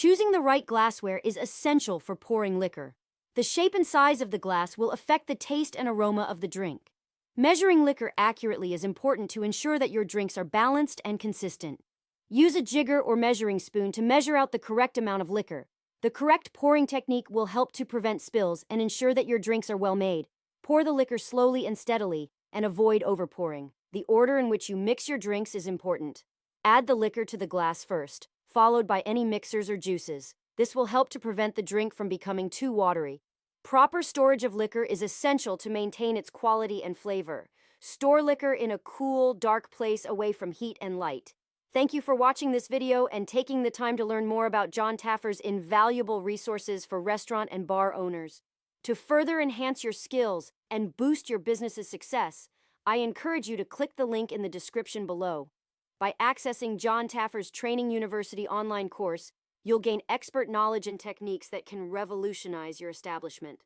Choosing the right glassware is essential for pouring liquor. The shape and size of the glass will affect the taste and aroma of the drink. Measuring liquor accurately is important to ensure that your drinks are balanced and consistent. Use a jigger or measuring spoon to measure out the correct amount of liquor. The correct pouring technique will help to prevent spills and ensure that your drinks are well made. Pour the liquor slowly and steadily, and avoid overpouring. The order in which you mix your drinks is important. Add the liquor to the glass first, followed by any mixers or juices. This will help to prevent the drink from becoming too watery. Proper storage of liquor is essential to maintain its quality and flavor. Store liquor in a cool, dark place away from heat and light. Thank you for watching this video and taking the time to learn more about John Taffer's invaluable resources for restaurant and bar owners. To further enhance your skills and boost your business's success, I encourage you to click the link in the description below. By accessing John Taffer's Training University online course, you'll gain expert knowledge and techniques that can revolutionize your establishment.